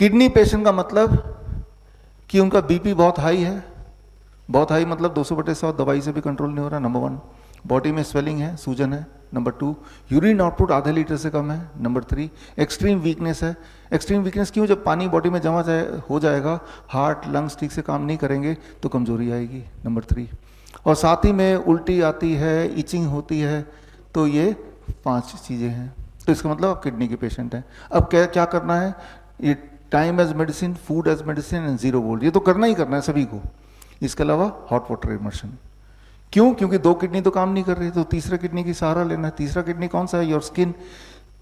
Kidney patient का मतलब कि उनका बीपी बहुत हाई है, बहुत हाई मतलब 200/100 दवाई से भी कंट्रोल नहीं हो रहा, नंबर 1। बॉडी में स्वेलिंग है, सूजन है, नंबर 2। यूरिन आउटपुट आधे लीटर से कम है, नंबर 3। एक्सट्रीम वीकनेस है। एक्सट्रीम वीकनेस क्यों? जब पानी बॉडी में जमा हो जाएगा, हार्ट लंग्स ठीक से काम नहीं करेंगे तो कमजोरी आएगी, नंबर 3। और साथ ही में उल्टी आती है, इचिंग होती है, तो ये 5 चीज़ें हैं। तो इसका मतलब आप किडनी के पेशेंट हैं। अब क्या करना है? ये time as medicine, food as medicine and 0 volt, ये तो करना ही करना है सभी को। इसके अलावा हॉट वाटर इमर्शन। क्यों? क्योंकि 2 किडनी तो काम नहीं कर रही, तो तीसरा किडनी की सहारा लेना है। तीसरा किडनी कौन सा है? Your skin.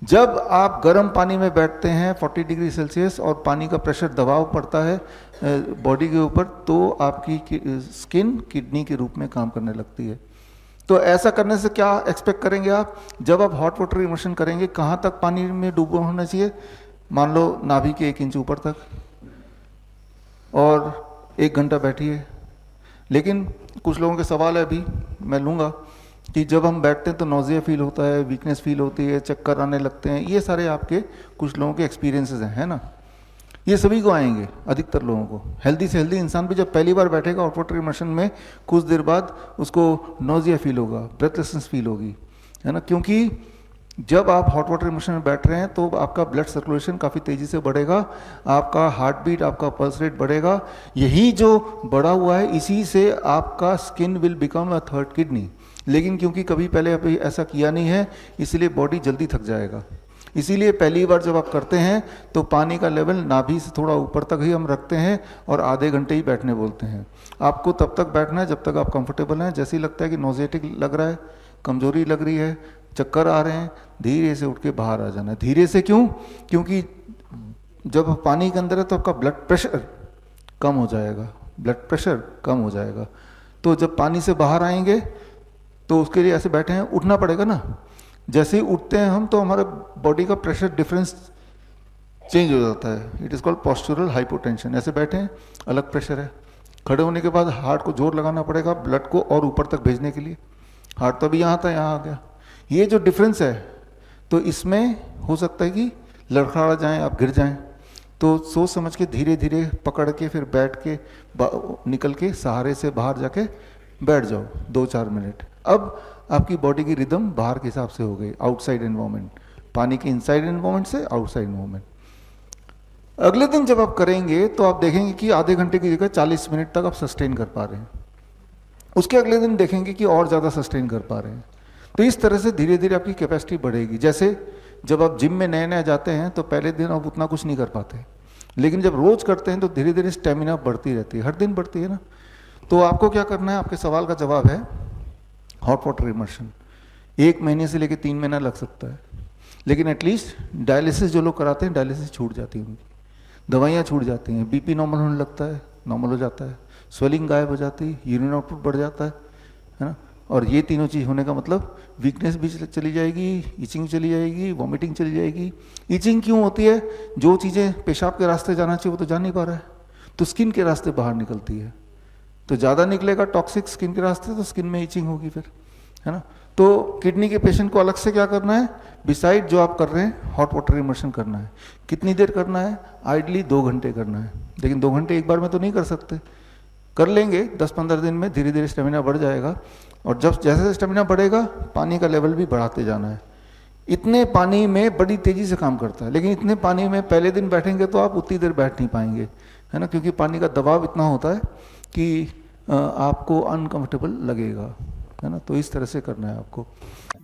जब आप गर्म पानी में बैठते हैं 40 डिग्री सेल्सियस और पानी का प्रेशर दबाव पड़ता है बॉडी के ऊपर, तो आपकी स्किन किडनी के रूप में काम करने लगती है। तो ऐसा करने से क्या एक्सपेक्ट करेंगे आप? जब आप हॉट वाटर इमर्शन करेंगे, कहाँ तक पानी में डूबा होना चाहिए? मान लो नाभि के 1 इंच ऊपर तक, और 1 घंटा बैठिए। लेकिन कुछ लोगों के सवाल है, अभी मैं लूँगा, कि जब हम बैठते हैं तो नोजिया फील होता है, वीकनेस फील होती है, चक्कर आने लगते हैं। ये सारे आपके कुछ लोगों के एक्सपीरियंसेस हैं, है ना? ये सभी को आएंगे, अधिकतर लोगों को। हेल्दी से हेल्दी इंसान भी जब पहली बार बैठेगा हॉट वाटर इमर्शन में, कुछ देर बाद उसको नोजिया फील होगा, ब्रेथलेसनेस फील होगी, है ना? क्योंकि जब आप हॉट वाटर इमर्शन में बैठ रहे हैं तो आपका ब्लड सर्कुलेशन काफ़ी तेज़ी से बढ़ेगा, आपका हार्ट बीट, आपका पल्स रेट बढ़ेगा। यही जो बढ़ा हुआ है, इसी से आपका skin will become a 3rd kidney. लेकिन क्योंकि कभी पहले अभी ऐसा किया नहीं है, इसलिए बॉडी जल्दी थक जाएगा। इसीलिए पहली बार जब आप करते हैं तो पानी का लेवल नाभि से थोड़ा ऊपर तक ही हम रखते हैं और आधे घंटे ही बैठने बोलते हैं। आपको तब तक बैठना है जब तक आप कंफर्टेबल हैं। जैसे ही लगता है कि नोजेटिक लग रहा है, कमजोरी लग रही है, चक्कर आ रहे हैं, धीरे से उठ के बाहर आ जाना है। धीरे से क्यों? क्योंकि जब पानी के अंदर है तो आपका ब्लड प्रेशर कम हो जाएगा, ब्लड प्रेशर कम हो जाएगा। तो जब पानी से बाहर आएंगे तो उसके लिए ऐसे बैठे हैं, उठना पड़ेगा ना। जैसे ही उठते हैं हम तो हमारे बॉडी का प्रेशर डिफरेंस चेंज हो जाता है। It is called postural hypotension. ऐसे बैठे हैं, अलग प्रेशर है। खड़े होने के बाद हार्ट को जोर लगाना पड़ेगा ब्लड को और ऊपर तक भेजने के लिए। हार्ट तो अभी यहाँ था, यहाँ आ गया। ये जो डिफरेंस है, तो इसमें हो सकता है कि लड़खड़ा जाएं, आप गिर जाएं। तो सोच समझ के धीरे धीरे पकड़ के फिर बैठ के निकल के सहारे से बाहर जाके बैठ जाओ 2-4 मिनट। अब आपकी बॉडी की रिदम बाहर के हिसाब से हो गई, आउटसाइड एनवायरनमेंट, पानी के इनसाइड एनवायरनमेंट से आउटसाइड एनवायरनमेंट। अगले दिन जब आप करेंगे तो आप देखेंगे कि आधे घंटे की जगह 40 मिनट तक आप सस्टेन कर पा रहे हैं। उसके अगले दिन देखेंगे कि और ज़्यादा सस्टेन कर पा रहे हैं। तो इस तरह से धीरे धीरे आपकी कैपेसिटी बढ़ेगी। जैसे जब आप जिम में नए नए जाते हैं तो पहले दिन आप उतना कुछ नहीं कर पाते, लेकिन जब रोज़ करते हैं तो धीरे धीरे स्टेमिना बढ़ती रहती है, हर दिन बढ़ती है ना। तो आपको क्या करना है? आपके सवाल का जवाब है हॉट वाटर इमर्शन। 1 महीने से लेकर 3 महीना लग सकता है, लेकिन एटलीस्ट डायलिसिस जो लोग कराते हैं, डायलिसिस छूट जाती है उनकी, दवाइयाँ छूट जाती हैं, बीपी नॉर्मल होने लगता है, नॉर्मल हो जाता है, स्वेलिंग गायब हो जाती है, यूरिन आउटपुट बढ़ जाता है ना। और ये तीनों चीज़ होने का मतलब वीकनेस भी चली जाएगी, इचिंग चली जाएगी, वॉमिटिंग चली जाएगी। इचिंग क्यों होती है? जो चीज़ें पेशाब के रास्ते जाना चाहिए वो तो जा नहीं पा रहा है, तो स्किन के रास्ते बाहर निकलती है। तो ज़्यादा निकलेगा टॉक्सिक स्किन के रास्ते, तो स्किन में इचिंग होगी फिर, है ना। तो किडनी के पेशेंट को अलग से क्या करना है? बिसाइड जो आप कर रहे हैं हॉट वाटर इमर्शन करना है। कितनी देर करना है? आइडली 2 घंटे करना है। लेकिन 2 घंटे एक बार में तो नहीं कर सकते, कर लेंगे 10-15 दिन में, धीरे धीरे स्टेमिना बढ़ जाएगा। और जब जैसे स्टेमिना बढ़ेगा, पानी का लेवल भी बढ़ाते जाना है। इतने पानी में बड़ी तेज़ी से काम करता है, लेकिन इतने पानी में पहले दिन बैठेंगे तो आप उतनी देर बैठ नहीं पाएंगे, है ना, क्योंकि पानी का दबाव इतना होता है कि आपको अनकंफर्टेबल लगेगा, है ना। तो इस तरह से करना है आपको।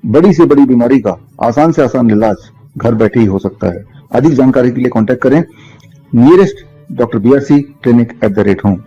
बड़ी से बड़ी बीमारी का आसान से आसान इलाज घर बैठे ही हो सकता है। अधिक जानकारी के लिए कांटेक्ट करें nearest doctor BRC clinic @ home.